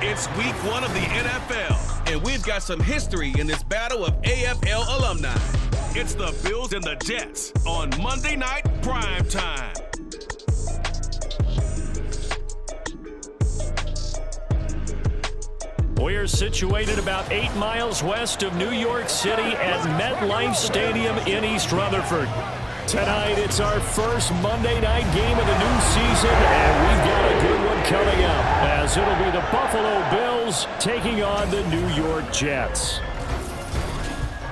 It's week 1 of the NFL, and we've got some history in this battle of AFL alumni. It's the Bills and the Jets on Monday Night Prime Time. We're situated about 8 miles west of New York City at MetLife Stadium in East Rutherford. Tonight, it's our first Monday night game of the new season, and we've got a good one coming up, as it'll be the Buffalo Bills taking on the New York Jets.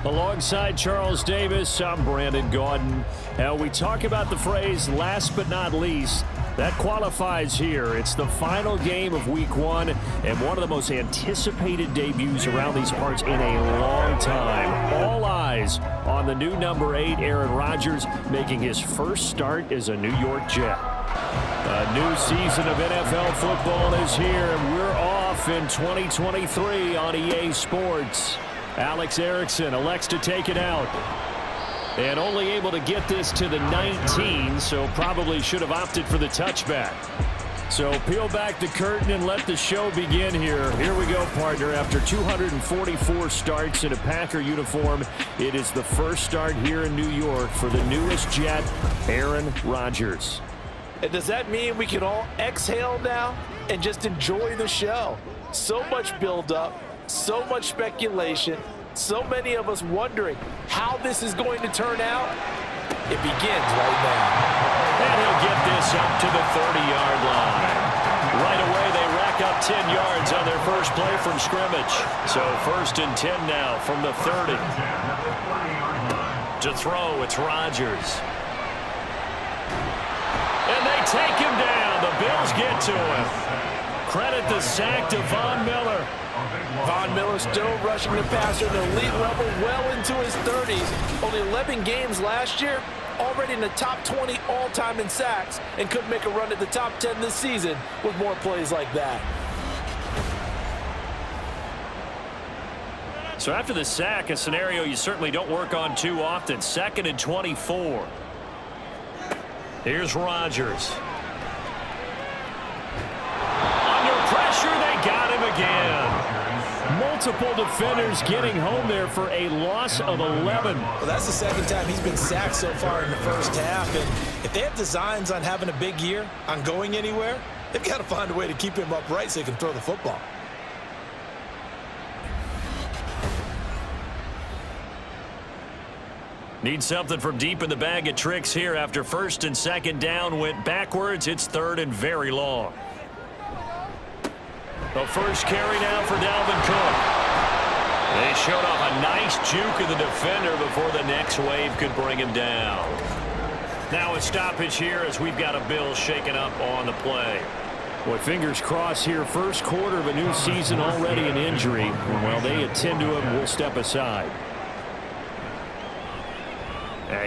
Alongside Charles Davis, I'm Brandon Gaudin. Now, we talk about the phrase last but not least. That qualifies here. It's the final game of week 1 and one of the most anticipated debuts around these parts in a long time. All eyes on the new number 8, Aaron Rodgers, making his first start as a New York Jet. A new season of NFL football is here, and we're off in 2023 on EA Sports. Alex Erickson elects to take it out. And only able to get this to the 19, so probably should have opted for the touchback. So peel back the curtain and let the show begin here. Here we go, partner. After 244 starts in a Packer uniform, it is the first start here in New York for the newest Jet, Aaron Rodgers. And does that mean we can all exhale now and just enjoy the show? So much build-up, so much speculation. So many of us wondering how this is going to turn out. It begins right now. And he'll get this up to the 30-yard line. Right away, they rack up 10 yards on their first play from scrimmage. So 1st and 10 now from the 30. To throw, it's Rodgers. And they take him down. The Bills get to him. Credit the sack to Von Miller. Von Miller still rushing the passer at an elite level well into his 30s. Only 11 games last year, already in the top 20 all-time in sacks, and could make a run at the top 10 this season with more plays like that. So after the sack, a scenario you certainly don't work on too often. 2nd and 24. Here's Rodgers. Under pressure, they got him again. Multiple defenders getting home there for a loss of 11. Well, that's the 2nd time he's been sacked so far in the first half. And if they have designs on having a big year, on going anywhere, they've got to find a way to keep him upright so he can throw the football. Need something from deep in the bag of tricks here after 1st and 2nd down went backwards. It's 3rd and very long. The first carry now for Dalvin Cook. They showed off a nice juke of the defender before the next wave could bring him down. Now a stoppage here as we've got a Bill shaken up on the play. Boy, fingers crossed here. First quarter of a new season, already an injury. Well, they attend to him. We'll step aside.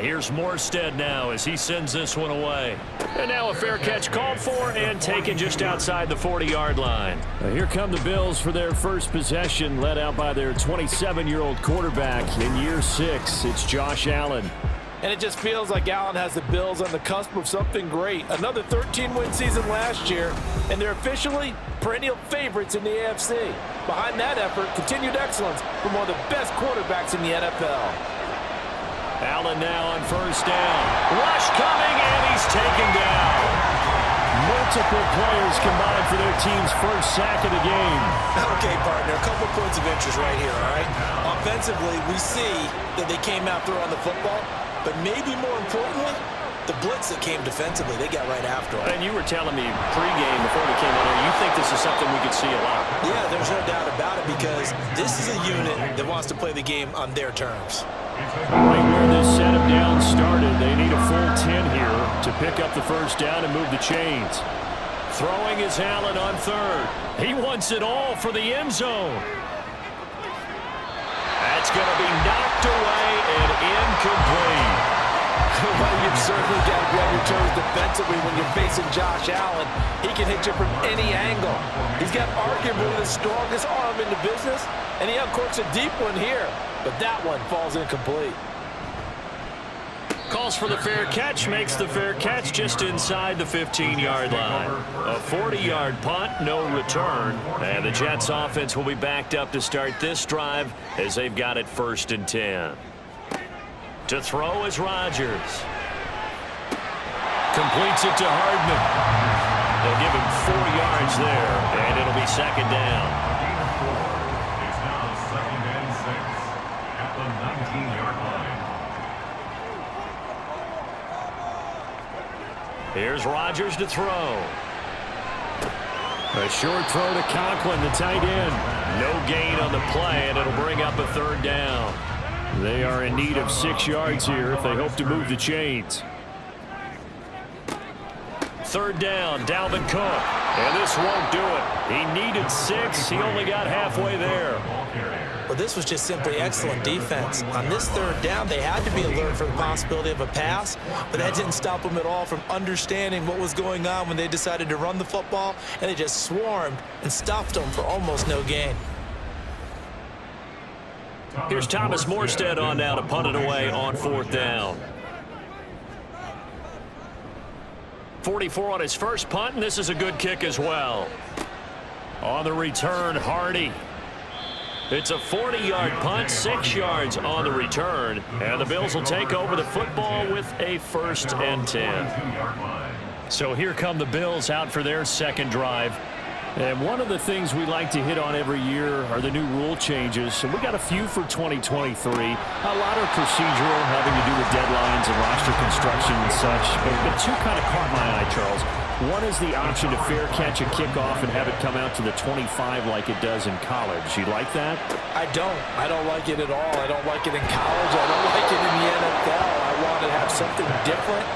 Here's Morstead now as he sends this one away. And now a fair catch called for and taken just outside the 40-yard line. Here come the Bills for their first possession, led out by their 27-year-old quarterback in year 6. It's Josh Allen. And it just feels like Allen has the Bills on the cusp of something great. Another 13-win season last year, and they're officially perennial favorites in the AFC. Behind that effort, continued excellence from one of the best quarterbacks in the NFL. Allen now on 1st down. Rush coming, and he's taken down. Multiple players combined for their team's first sack of the game. Okay, partner, a couple points of interest right here, all right? Offensively, we see that they came out throwing the football, but maybe more importantly, the blitz that came defensively, they got right after them. And you were telling me pregame before we came in here, you think this is something we could see a lot. Yeah, there's no doubt about it because this is a unit that wants to play the game on their terms. Right where this setup down started, they need a full 10 here to pick up the first down and move the chains. Throwing is Allen on 3rd. He wants it all for the end zone. That's going to be knocked away and incomplete. Well, you've certainly got to be on your toes defensively when you're facing Josh Allen. He can hit you from any angle. He's got arguably the strongest arm in the business, and he uncorks a deep one here, but that one falls incomplete. Calls for the fair catch, makes the fair catch just inside the 15-yard line. A 40-yard punt, no return. And the Jets offense will be backed up to start this drive as they've got it 1st and 10. To throw is Rodgers. Completes it to Hardman. They'll give him 4 yards there, and it'll be 2nd down. It's now 2nd and 6 at the 19-yard line. Here's Rodgers to throw. A short throw to Conklin, the tight end. No gain on the play, and it'll bring up a 3rd down. They are in need of 6 yards here if they hope to move the chains. 3rd down, Dalvin Cook. And this won't do it. He needed 6. He only got halfway there. Well, this was just simply excellent defense. On this 3rd down, they had to be alert for the possibility of a pass, but that didn't stop them at all from understanding what was going on when they decided to run the football, and they just swarmed and stuffed them for almost no gain. Here's Thomas Morstead on now to punt it away on 4th down. 44 on his first punt, and this is a good kick as well. On the return, Hardy. It's a 40-yard punt, 6 yards on the return, and the Bills will take over the football with a 1st and 10. So here come the Bills out for their 2nd drive. And one of the things we like to hit on every year are the new rule changes. So we got a few for 2023. A lot are procedural, having to do with deadlines and roster construction and such. But 2 kind of caught my eye, Charles. One is the option to fair catch a kickoff and have it come out to the 25 like it does in college. You like that? I don't. I don't like it at all. I don't like it in college. I don't like it in the NFL. I want to have something different,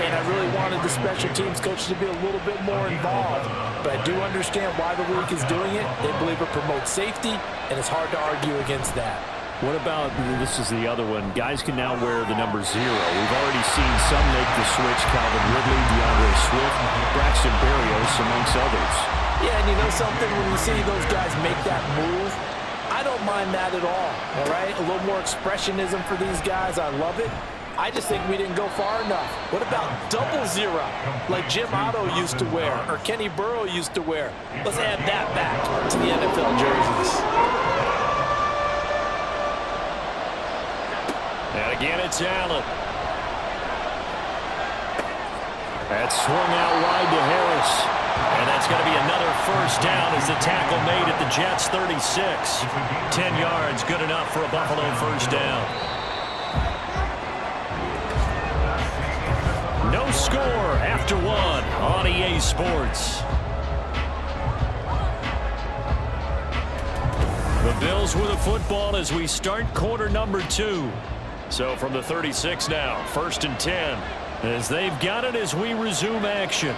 and I really wanted the special teams coach to be a little bit more involved. But I do understand why the league is doing it. They believe it promotes safety, and it's hard to argue against that. What about, this is the other one, guys can now wear the number 0. We've already seen some make the switch, Calvin Ridley, DeAndre Swift, Braxton Berrios, amongst others. Yeah, and you know something, when you see those guys make that move, I don't mind that at all right? A little more expressionism for these guys, I love it. I just think we didn't go far enough. What about double 0, like Jim Otto used to wear, or Kenny Burrow used to wear? Let's add that back to the NFL jerseys. And again, it's Allen. That's swung out wide to Harris. And that's going to be another 1st down as the tackle made at the Jets' 36. 10 yards, good enough for a Buffalo 1st down. No score after 1 on EA Sports. The Bills with the football as we start quarter number 2. So from the 36 now, 1st and 10, as they've got it as we resume action.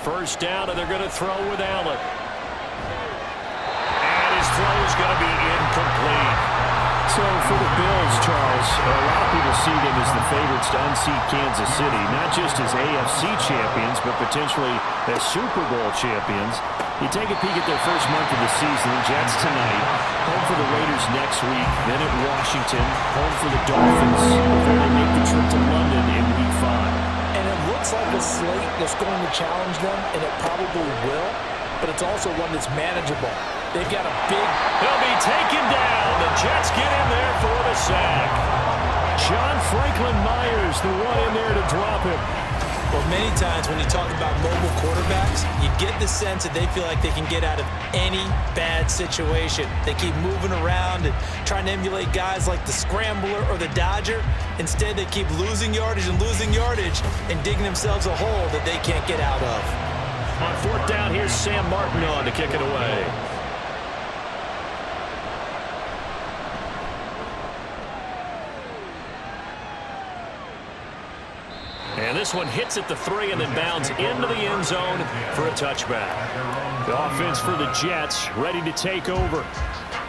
1st down, and they're going to throw with Allen. And his throw is going to be incomplete. So for the Bills, Charles, a lot of people see them as the favorites to unseat Kansas City, not just as AFC champions, but potentially as Super Bowl champions. You take a peek at their first month of the season, the Jets tonight, home for the Raiders next week, then at Washington, home for the Dolphins, before they make the trip to London in Week 5. And it looks like a slate that's going to challenge them, and it probably will, but it's also one that's manageable. They've got a big... He'll be taken down. The Jets get in there for the sack. John Franklin Myers, the one in there to drop him. Well, many times when you talk about mobile quarterbacks, you get the sense that they feel like they can get out of any bad situation. They keep moving around and trying to emulate guys like the Scrambler or the Dodger. Instead, they keep losing yardage and digging themselves a hole that they can't get out of. On 4th down, here's Sam Martin on to kick it away. And this one hits at the 3 and then bounds into the end zone for a touchback. The offense for the Jets ready to take over.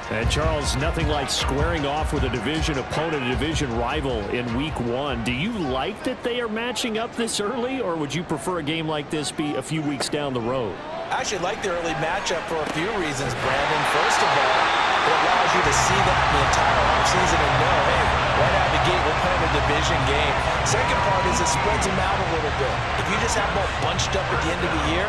And Charles, nothing like squaring off with a division opponent, a division rival in Week 1. Do you like that they are matching up this early, or would you prefer a game like this be a few weeks down the road? I actually like the early matchup for a few reasons, Brandon. First of all, it allows you to see that the entire offseason and know, hey, Right out of the gate, we're playing a division game. Second part is it spreads them out a little bit. If you just have them all bunched up at the end of the year,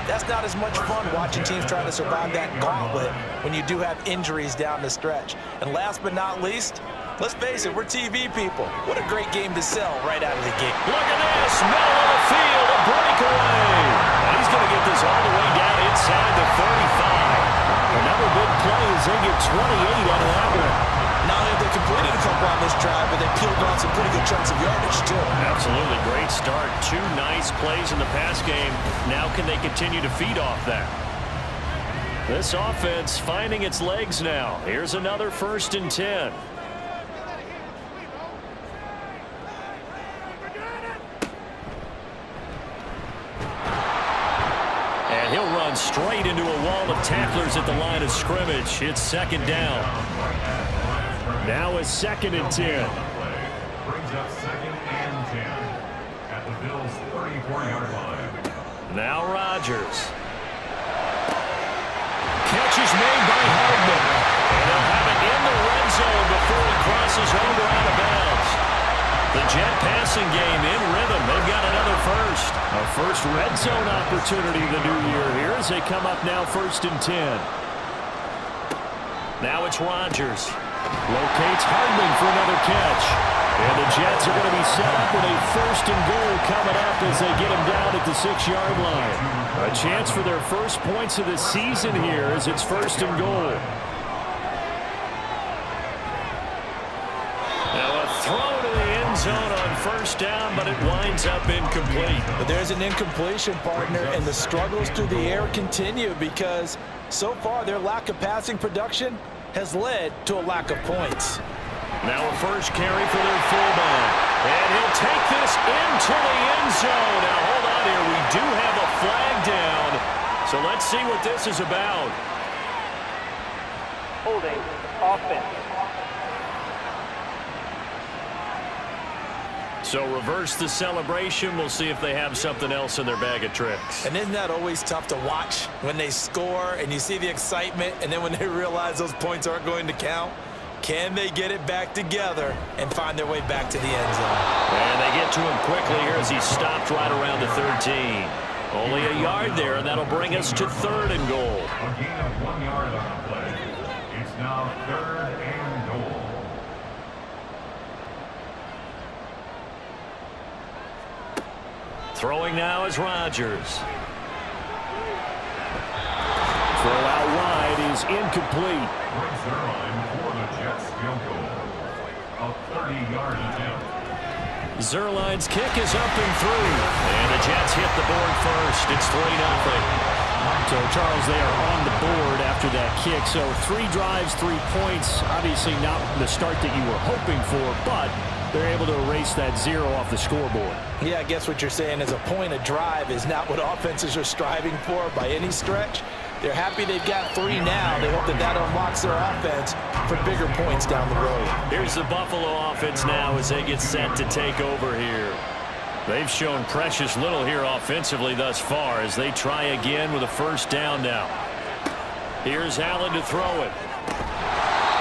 that's not as much fun watching teams try to survive that gauntlet when you do have injuries down the stretch. And last but not least, let's face it, we're TV people. What a great game to sell right out of the gate. Look at this, middle of the field, a breakaway. And he's going to get this all the way down inside the 35. Another big play as they get 28 out of that one. Not only have they completed a couple on this drive, but they peeled off some pretty good chunks of yardage, too. Absolutely great start. 2 nice plays in the pass game. Now can they continue to feed off that? This offense finding its legs now. Here's another 1st and 10. And he'll run straight into a wall of tacklers at the line of scrimmage. It's 2nd down. Now it's 2nd and 10. Brings up 2nd and 10 at the Bills' 34-yard line. Now Rodgers. Catch is made by Hardman. And they'll have it in the red zone before he crosses over out of bounds. The Jet passing game in rhythm. They've got another first. A first red zone opportunity the new year here as they come up now 1st and 10. Now it's Rodgers. Locates Hardman for another catch. And the Jets are going to be set up with a 1st and goal coming up as they get him down at the 6-yard line. A chance for their first points of the season here as it's 1st and goal. Now a throw to the end zone on 1st down, but it winds up incomplete. But there's an incompletion, partner, and the struggles through the air continue because so far their lack of passing production has led to a lack of points. Now a first carry for their fullback. And he'll take this into the end zone. Now hold on here. We do have a flag down. So let's see what this is about. Holding offense. So reverse the celebration. We'll see if they have something else in their bag of tricks. And isn't that always tough to watch when they score and you see the excitement and then when they realize those points aren't going to count? Can they get it back together and find their way back to the end zone? And they get to him quickly here as he stopped right around the 13. Only a yard there, and that'll bring us to 3rd and goal. A gain of 1 yard on the play. It's now 3rd and goal. Throwing now is Rodgers. Throw out wide is incomplete. Brings their line for the Jets field goal. A 30-yard attempt. Zerline's kick is up and through. And the Jets hit the board first. It's 3-0. So, Charles, they are on the board after that kick. So 3 drives, 3 points. Obviously not the start that you were hoping for, but they're able to erase that 0 off the scoreboard. Yeah, I guess what you're saying is a point a drive is not what offenses are striving for by any stretch. They're happy they've got 3 now. They hope that that unlocks their offense for bigger points down the road. Here's the Buffalo offense now as they get set to take over here. They've shown precious little here offensively thus far as they try again with a 1st down now. Here's Allen to throw it.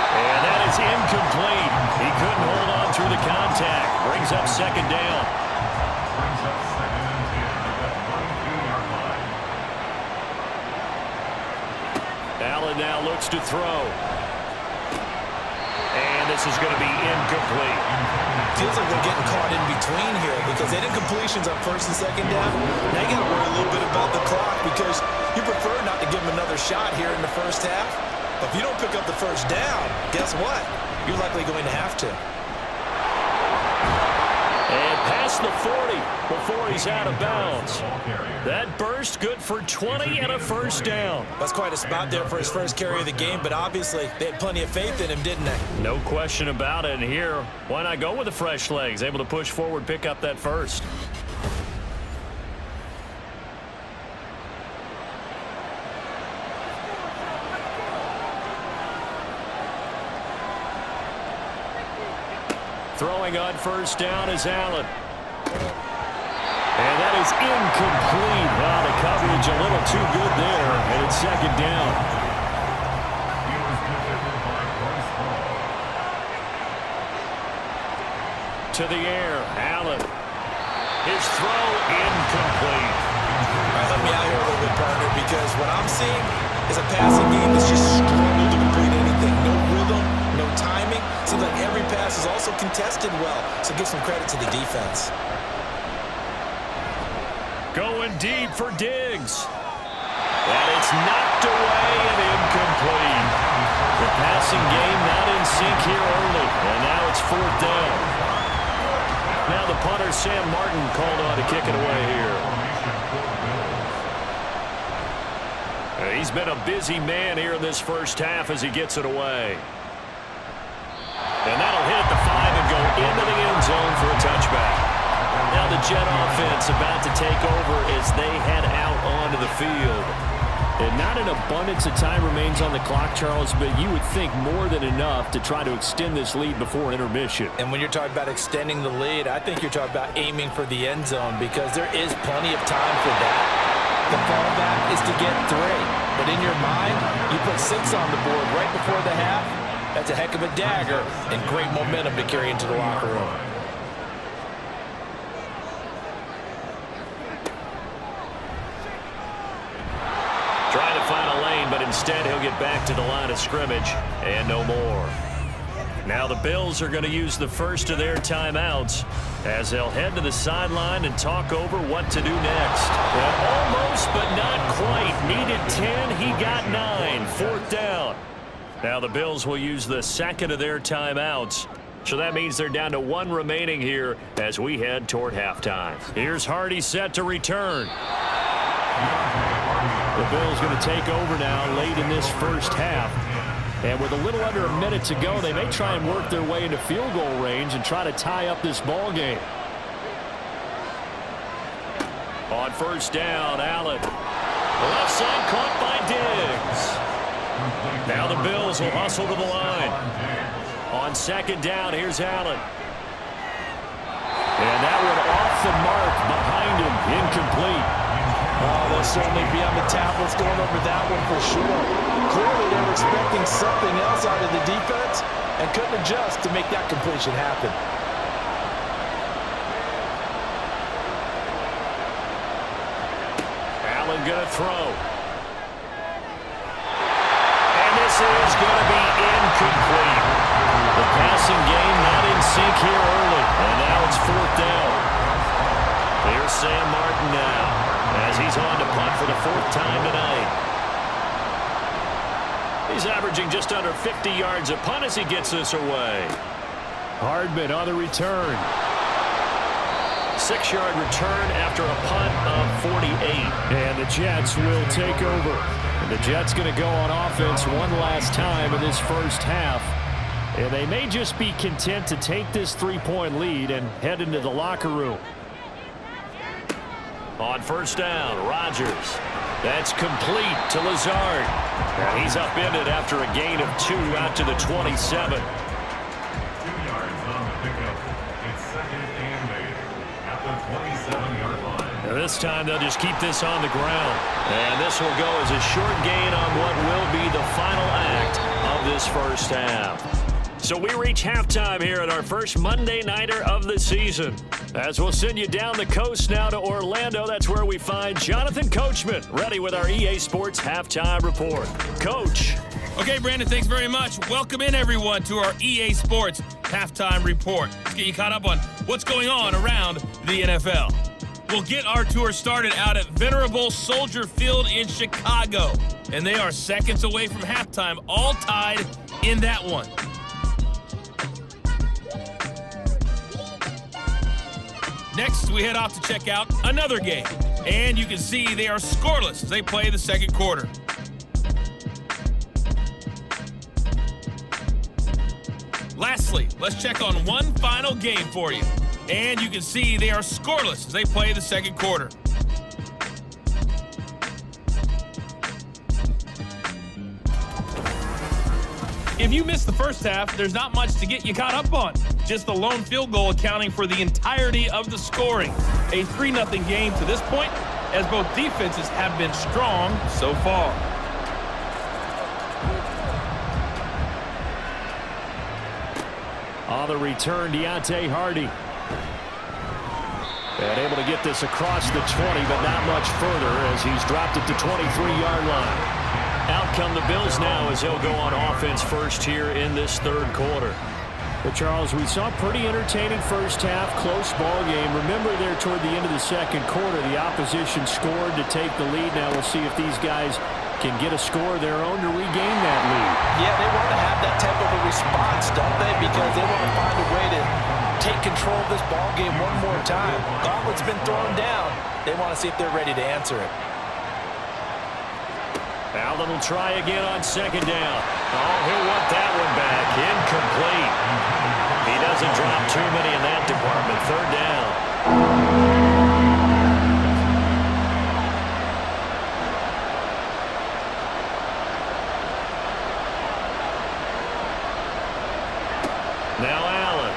And that is incomplete. He couldn't hold on through the contact. Brings up 2nd down. Brings up 2nd and 10 at the 22-yard line. Allen now looks to throw. And this is going to be incomplete. Feels like they're getting caught in between here because they did completions on 1st and 2nd down. Now you got to worry a little bit about the clock because you prefer not to give them another shot here in the 1st half. But if you don't pick up the 1st down, guess what? You're likely going to have to. And past the 40 before he's out of bounds. That burst good for 20 and a 1st down. That's quite a spot there for his first carry of the game, but obviously they had plenty of faith in him, didn't they? No question about it. And here, why not go with the fresh legs? Able to push forward, pick up that 1st. Throwing on 1st down is Allen. And that is incomplete. Wow, the coverage a little too good there. And it's 2nd down. He was defended by Bryce Hall. to the air. Allen. His throw incomplete. All right, let me out here a little bit, partner, because what I'm seeing is a passing game that's just struggled to complete anything. No rhythm, no timing. Seems like every pass is also contested well, so give some credit to the defense. Going deep for Diggs. And it's knocked away and incomplete. The passing game not in sync here early, and now it's 4th down. Now the punter, Sam Martin, called on to kick it away here. He's been a busy man here in this first half as he gets it away. And that'll hit the 5 and go into the end zone for a touchback. Now the Jet offense about to take over as they head out onto the field. And not an abundance of time remains on the clock, Charles, but you would think more than enough to try to extend this lead before intermission. And when you're talking about extending the lead, I think you're talking about aiming for the end zone because there is plenty of time for that. The fallback is to get 3. But in your mind, you put 6 on the board right before the half. That's a heck of a dagger and great momentum to carry into the locker room. Trying to find a lane, but instead he'll get back to the line of scrimmage and no more. Now the Bills are going to use the first of their timeouts as they'll head to the sideline and talk over what to do next. Well, almost, but not quite. Needed 10, he got 9. 4th down. Now the Bills will use the second of their timeouts. So that means they're down to 1 remaining here as we head toward halftime. Here's Hardy set to return. The Bills going to take over now late in this first half. And with a little under a minute to go, they may try and work their way into field goal range and try to tie up this ball game. On 1st down, Allen. The left side caught by Diggs. Now the Bills will hustle to the line. On 2nd down, here's Allen. And that one off the mark behind him, incomplete. Oh, they'll certainly be on the tablets going over that one for sure. Clearly, they were expecting something else out of the defense and couldn't adjust to make that completion happen. Allen going to throw. And this is going to be incomplete. The passing game not in sync here early. And now it's 4th down. Here's Sam Martin now as he's on to punt for the 4th time tonight. He's averaging just under 50 yards a punt as he gets this away. Hardman on the return. 6-yard return after a punt of 48. And the Jets will take over. And the Jets going to go on offense one last time in this first half. And they may just be content to take this 3-point lead and head into the locker room. On 1st down, Rodgers. That's complete to Lazard. And he's upended after a gain of 2 out to the 27. 2 yards on the pickup. It's 2nd and 8 at the 27-yard line. And this time they'll just keep this on the ground. And this will go as a short gain on what will be the final act of this first half. So we reach halftime here at our first Monday Nighter of the season. As we'll send you down the coast now to Orlando, that's where we find Jonathan Coachman, ready with our EA Sports Halftime Report. Coach. Okay, Brandon, thanks very much. Welcome in, everyone, to our EA Sports Halftime Report. Let's get you caught up on what's going on around the NFL. We'll get our tour started out at Venerable Soldier Field in Chicago. And they are seconds away from halftime, all tied in that one. Next, we head off to check out another game. And you can see they are scoreless as they play the second quarter. Lastly, let's check on one final game for you. And you can see they are scoreless as they play the second quarter. If you missed the first half, there's not much to get you caught up on. Just the lone field goal accounting for the entirety of the scoring. A 3-0 game to this point, as both defenses have been strong so far. On the return, Deontay Hardy. And able to get this across the 20, but not much further as he's dropped it to 23-yard line. Out come the Bills now as he'll go on offense first here in this third quarter. Well, Charles, we saw a pretty entertaining first half, close ball game. Remember there toward the end of the second quarter, the opposition scored to take the lead. Now we'll see if these guys can get a score of their own to regain that lead. Yeah, they want to have that type of a response, don't they? Because they want to find a way to take control of this ball game one more time. Gauntlet's been thrown down. They want to see if they're ready to answer it. Allen will try again on second down. Oh, he'll want that one back. Incomplete. He doesn't drop too many in that department. Third down. Now Allen.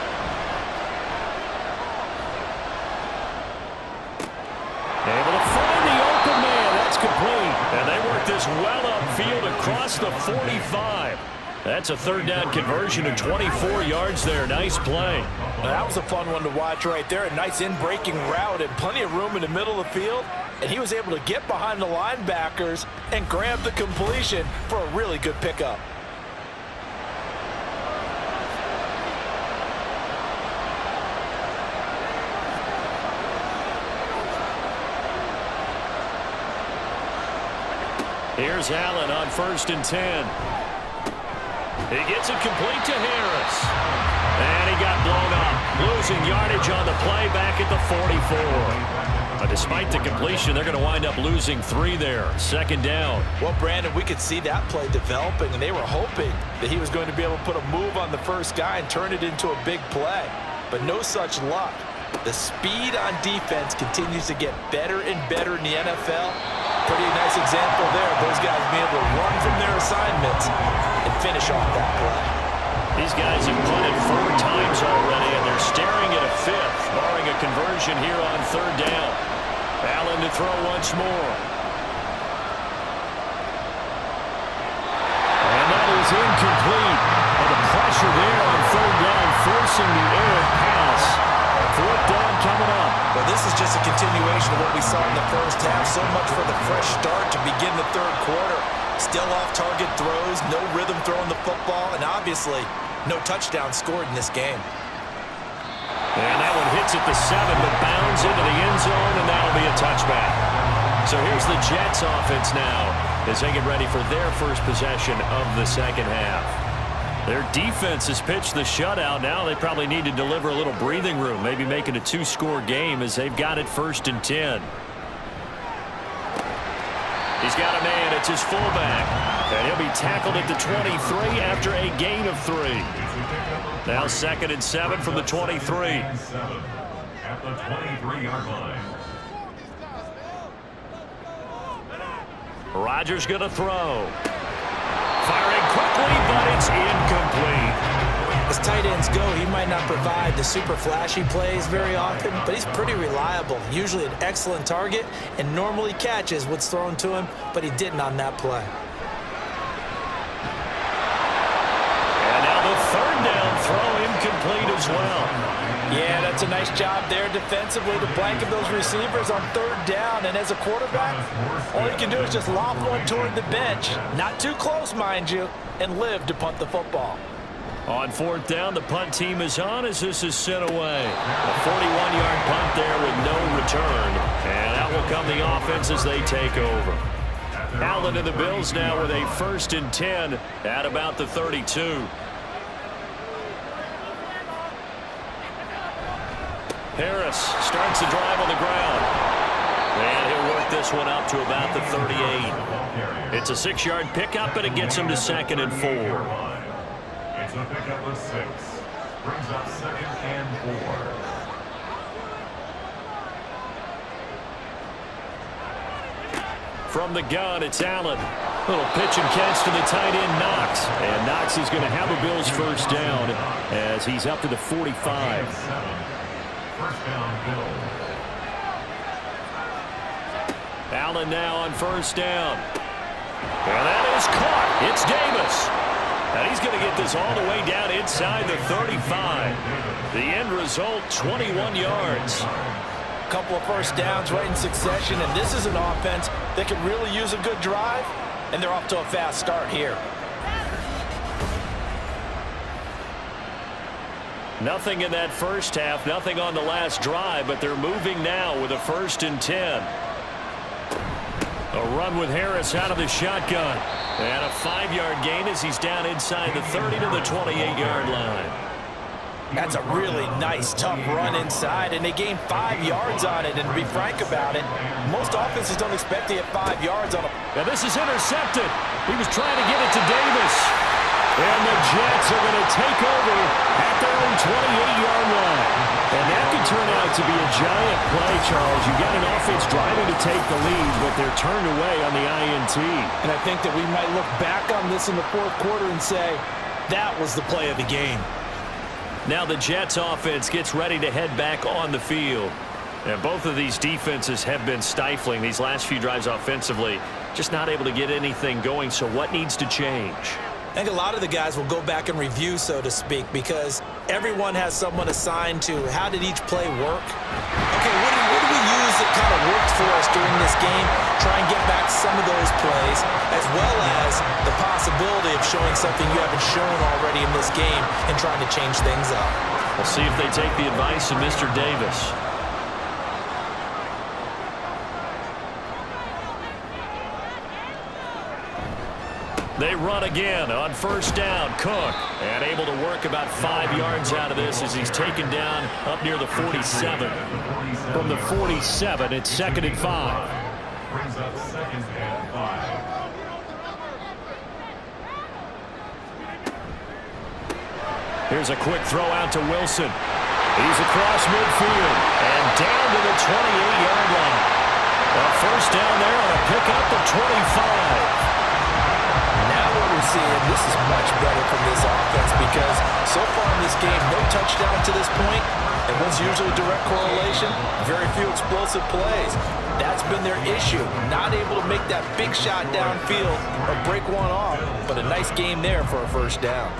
Able to find the open man. That's complete. And they work this well upfield across the 45. That's a third down conversion of 24 yards there. Nice play. Now, that was a fun one to watch right there. A nice in-breaking route and plenty of room in the middle of the field. And he was able to get behind the linebackers and grab the completion for a really good pickup. Here's Allen on 1st and 10. He gets it complete to Harris. And he got blown up. Losing yardage on the play back at the 44. But despite the completion, they're going to wind up losing 3 there. Second down. Well, Brandon, we could see that play developing, and they were hoping that he was going to be able to put a move on the first guy and turn it into a big play. But no such luck. The speed on defense continues to get better and better in the NFL. Pretty nice example there of those guys being able to run from their assignments and finish off that play. These guys have punted 4 times already, and they're staring at a 5th, barring a conversion here on third down. Allen to throw once more. And that is incomplete. And the pressure there on third down, forcing the errant pass. Fourth down coming up. Well, this is just a continuation of what we saw in the first half. So much for the fresh start to begin the third quarter. Still off-target throws, no rhythm throwing the football, and obviously no touchdown scored in this game. And that one hits at the 7, but bounds into the end zone, and that'll be a touchback. So here's the Jets offense now as they get ready for their first possession of the second half. Their defense has pitched the shutout. Now they probably need to deliver a little breathing room, maybe make it a 2-score game as they've got it 1st and 10. He's got a man. It's his fullback. And he'll be tackled at the 23 after a gain of 3. Now 2nd and 7 from the 23. At the 23-yard line. Rodgers going to throw. Firing quickly, but it's incomplete. As tight ends go, he might not provide the super flashy plays very often, but he's pretty reliable. Usually an excellent target and normally catches what's thrown to him, but he didn't on that play. And now the third down throw incomplete as well. Yeah, that's a nice job there defensively to blanket those receivers on third down. And as a quarterback, all you can do is just lob one toward the bench. Not too close, mind you, and live to punt the football. On 4th down, the punt team is on as this is sent away. A 41-yard punt there with no return. And out will come the offense as they take over. Allen and the Bills now with a 1st and 10 at about the 32. Harris starts the drive on the ground. And he'll work this one up to about the 38. It's a 6-yard pickup, and it gets him to 2nd and 4. It's a pickup of 6. Brings up 2nd and 4. From the gun, it's Allen. Little pitch and catch to the tight end, Knox. And Knox is going to have a Bills first down as he's up to the 45. First down, Bills. Allen now on 1st down. And that is caught. It's Davis. And he's going to get this all the way down inside the 35. The end result, 21 yards. couple of first downs right in succession, and this is an offense that could really use a good drive, and they're off to a fast start here. Nothing in that first half, nothing on the last drive, but they're moving now with a 1st and 10. A run with Harris out of the shotgun. And a 5-yard gain as he's down inside the 30 to the 28-yard line. That's a really nice, tough run inside, and they gained 5 yards on it. And to be frank about it, most offenses don't expect to get 5 yards on a... Now this is intercepted. He was trying to get it to Davis. And the Jets are going to take over at their own 28-yard line. And that could turn out to be a giant play, Charles. You've got an offense driving to take the lead, but they're turned away on the INT. And I think that we might look back on this in the fourth quarter and say, that was the play of the game. Now the Jets offense gets ready to head back on the field. And both of these defenses have been stifling these last few drives offensively. Just not able to get anything going, so what needs to change? I think a lot of the guys will go back and review, so to speak, because everyone has someone assigned to how did each play work. Okay, what do we use that kind of worked for us during this game? Try and get back some of those plays, as well as the possibility of showing something you haven't shown already in this game and trying to change things up. We'll see if they take the advice of Mr. Davis. They run again on 1st down. Cook, and able to work about 5 yards out of this as he's taken down up near the 47. From the 47, it's 2nd and 5. Brings up 2nd and 5. Here's a quick throw out to Wilson. He's across midfield and down to the 28-yard line. A 1st down there on a pickup of 25. Now what we're seeing, this is much better from this offense because so far in this game, no touchdown to this point, and what's usually a direct correlation, very few explosive plays. That's been their issue, not able to make that big shot downfield or break one off, but a nice game there for a 1st down.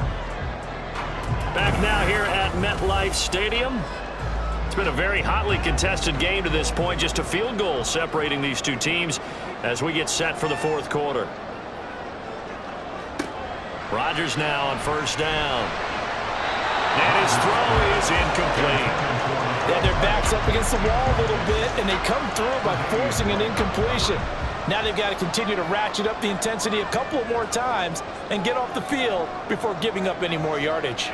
Back now here at MetLife Stadium. It's been a very hotly contested game to this point, just a field goal separating these two teams as we get set for the 4th quarter. Rodgers now on 1st down. And his throw is incomplete. Yeah, their back's up against the wall a little bit, and they come through by forcing an incompletion. Now they've got to continue to ratchet up the intensity a couple of more times and get off the field before giving up any more yardage.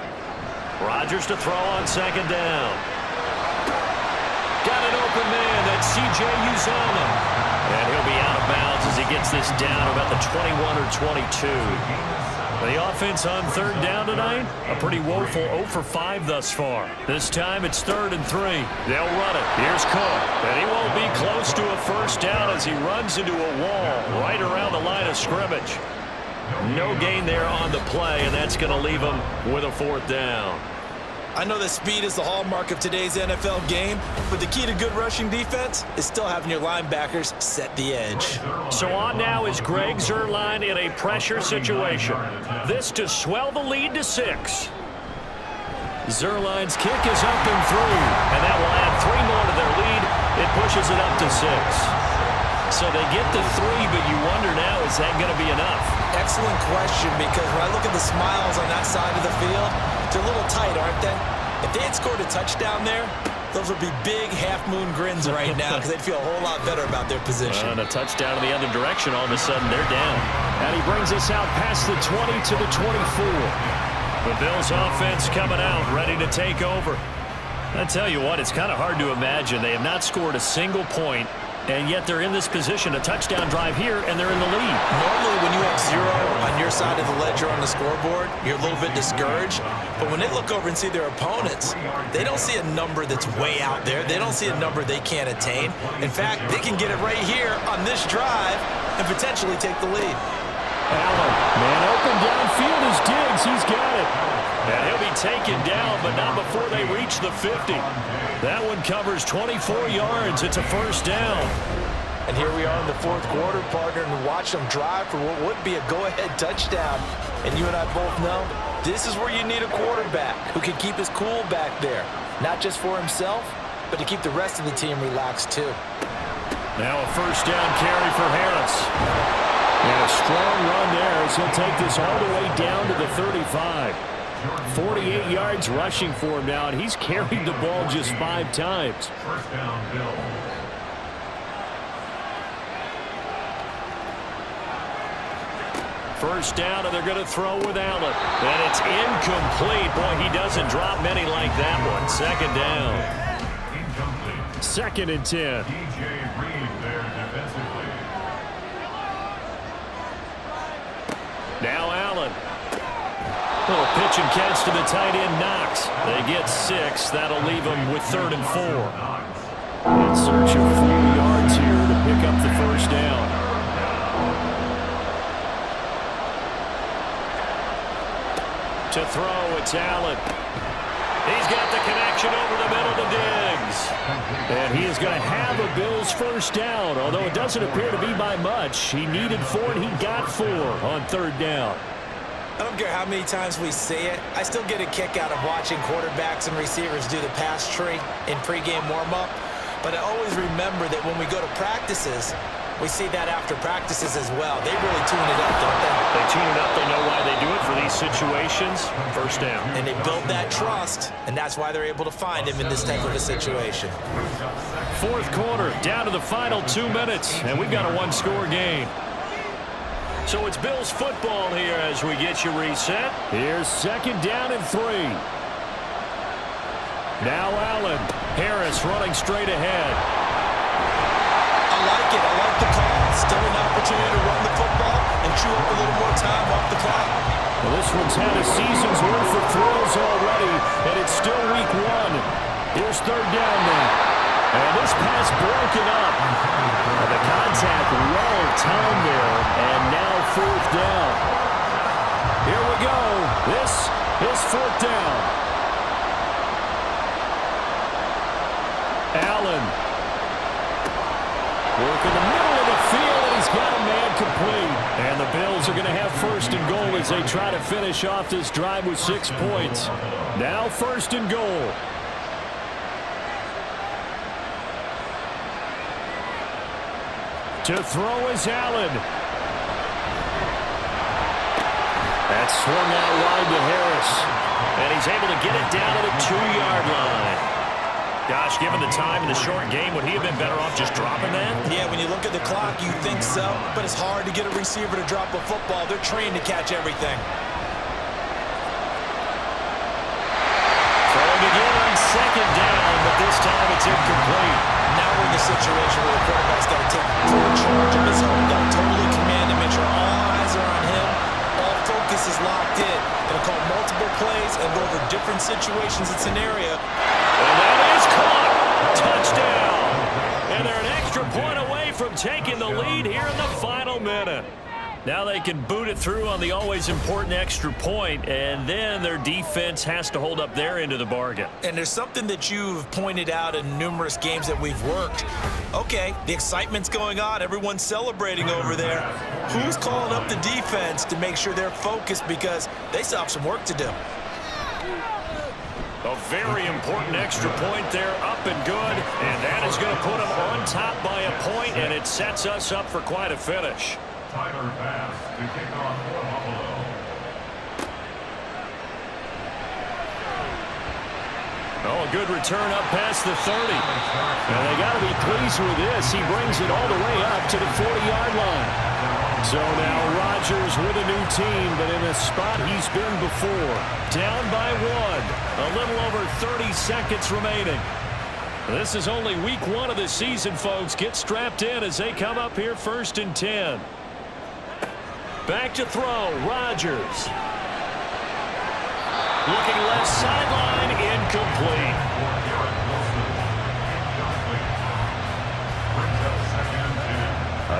Rodgers to throw on 2nd down. Got an open man. That's C.J. Uzomah. And he'll be out of bounds as he gets this down about the 21 or 22. The offense on 3rd down tonight, a pretty woeful 0 for 5 thus far. This time it's 3rd and 3. They'll run it. Here's Cook. And he won't be close to a 1st down as he runs into a wall right around the line of scrimmage. No gain there on the play, and that's going to leave him with a 4th down. I know that speed is the hallmark of today's NFL game, but the key to good rushing defense is still having your linebackers set the edge. So on now is Greg Zuerlein in a pressure situation. This to swell the lead to 6. Zuerlein's kick is up and through, and that will add 3 more to their lead. It pushes it up to 6. So they get the 3, but you wonder now, is that going to be enough? Excellent question, because when I look at the smiles on that side of the field, they're a little tight, aren't they? If they had scored a touchdown there, those would be big half-moon grins right now because they'd feel a whole lot better about their position. And a touchdown in the other direction, all of a sudden they're down. And he brings us out past the 20 to the 24. The Bills offense coming out, ready to take over. I tell you what, it's kind of hard to imagine. They have not scored a single point, and yet they're in this position, a touchdown drive here, and they're in the lead. Normally, when you have 0 on your side of the ledger on the scoreboard, you're a little bit discouraged. But when they look over and see their opponents, they don't see a number that's way out there. They don't see a number they can't attain. In fact, they can get it right here on this drive and potentially take the lead. Allen, man open downfield is Diggs. He's got it. And he'll be taken down, but not before they reach the 50. That one covers 24 yards. It's a 1st down. And here we are in the 4th quarter, partner, and watch them drive for what would be a go-ahead touchdown. And you and I both know this is where you need a quarterback who can keep his cool back there, not just for himself, but to keep the rest of the team relaxed too. Now a first down carry for Harris. And a strong run there as he'll take this all the way down to the 35. 48 yards rushing for him now, and he's carried the ball just 5 times. First down, Bill. First down, and they're going to throw with Allen. And it's incomplete. Boy, he doesn't drop many like that one. Second down. Incomplete. Second and 10. DJ Reed there defensively. Now Allen. Little pitch and catch to the tight end, Knox. They get 6. That'll leave them with 3rd and 4. In search of 4 yards here to pick up the first down. To throw, it's Allen. He's got the connection over the middle to Diggs. And he is going to have a Bills first down, although it doesn't appear to be by much. He needed 4, and he got 4 on 3rd down. I don't care how many times we see it. I still get a kick out of watching quarterbacks and receivers do the pass tree in pregame warm-up. But I always remember that when we go to practices, we see that after practices as well. They really tune it up, don't they? They tune it up. They know why they do it for these situations. First down. And they build that trust, and that's why they're able to find him in this type of a situation. 4th quarter, down to the final 2 minutes, and we've got a 1-score game. So it's Bills football here as we get you reset. Here's 2nd down and 3. Now Allen. Harris running straight ahead. I like it. I like the call. Still an opportunity to run the football and chew up a little more time off the clock. Well, this one's had a season's worth of throws already, and it's still week 1. Here's 3rd down now. And this pass broken up. And the contact well timed there, and now 4th down. Here we go. This is 4th down. Allen. Working the middle of the field, and he's got a man complete. And the Bills are going to have 1st and goal as they try to finish off this drive with 6 points. Now 1st and goal. To throw is Allen. That's swung out wide to Harris. And he's able to get it down to the 2-yard line. Gosh, given the time in the short game, would he have been better off just dropping that? Yeah, when you look at the clock, you think so. But it's hard to get a receiver to drop a football. They're trained to catch everything. Throwing again on 2nd down, but this time it's incomplete. Now we're in the situation where the quarterback's got to take full charge of his own. Got to totally command him, make sure all eyes are on him. All focus is locked in. Going to call multiple plays and go over different situations and scenario. And that is caught. Touchdown. And they're an extra point away from taking the lead here in the final minute. Now they can boot it through on the always important extra point, and then their defense has to hold up their end of the bargain. And there's something that you've pointed out in numerous games that we've worked. Okay, the excitement's going on. Everyone's celebrating over there. Who's calling up the defense to make sure they're focused because they still have some work to do? A very important extra point there, up and good, and that is going to put them on top by a point, and it sets us up for quite a finish. Tyler Bass to kick off for Buffalo. Oh, a good return up past the 30. And they got to be pleased with this. He brings it all the way up to the 40-yard line. So now Rodgers with a new team, but in a spot he's been before. Down by 1. A little over 30 seconds remaining. This is only week 1 of the season, folks. Get strapped in as they come up here 1st and 10. Back to throw, Rodgers. Looking left sideline, incomplete.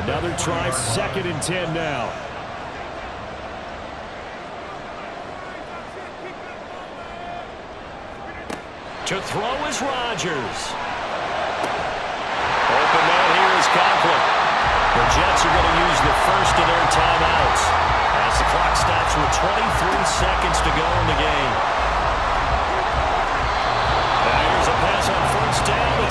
Another try, 2nd and 10 now. To throw is Rodgers. Open man here is Conklin. The Jets are going to use the first of their timeouts as the clock stops with 23 seconds to go in the game. Now here's a pass on 1st down, and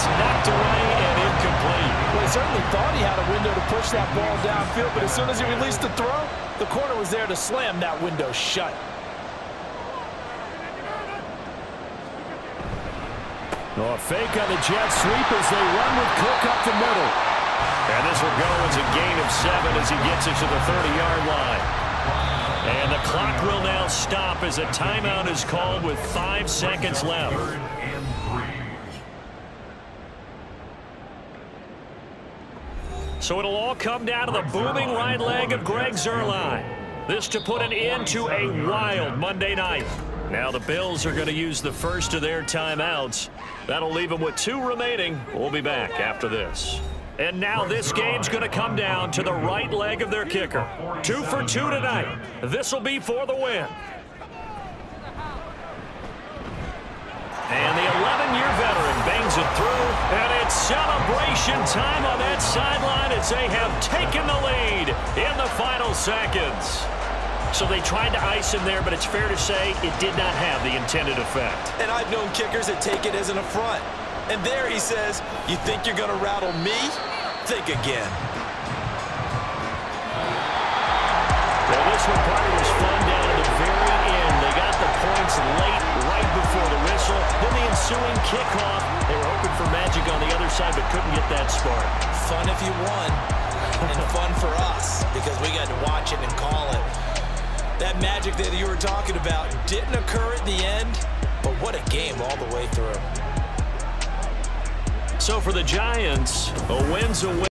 certainly thought he had a window to push that ball downfield, but as soon as he released the throw, the corner was there to slam that window shut. Oh, a fake on the jet sweep as they run with Cook up the middle. And this will go as a gain of 7 as he gets it to the 30-yard line. And the clock will now stop as a timeout is called with 5 seconds left. 3rd and 3. So it'll all come down to the booming right leg of Greg Zuerlein. This to put an end to a wild Monday night. Now the Bills are going to use the first of their timeouts. That'll leave them with 2 remaining. We'll be back after this. And now this game's going to come down to the right leg of their kicker. 2 for 2 tonight. This will be for the win. And the 11-year veteran bangs it through, and it's celebration time on that sideline as they have taken the lead in the final seconds. So they tried to ice him there, but it's fair to say it did not have the intended effect. And I've known kickers that take it as an affront. And there he says, you think you're going to rattle me? Think again. Well, this one probably was fun down at the very end. They got the points late, right before the whistle. Then the ensuing kickoff. They were hoping for magic on the other side, but couldn't get that spark. Fun if you won, and fun for us, because we got to watch it and call it. That magic that you were talking about didn't occur at the end, but what a game all the way through. So for the Giants, a win's a win.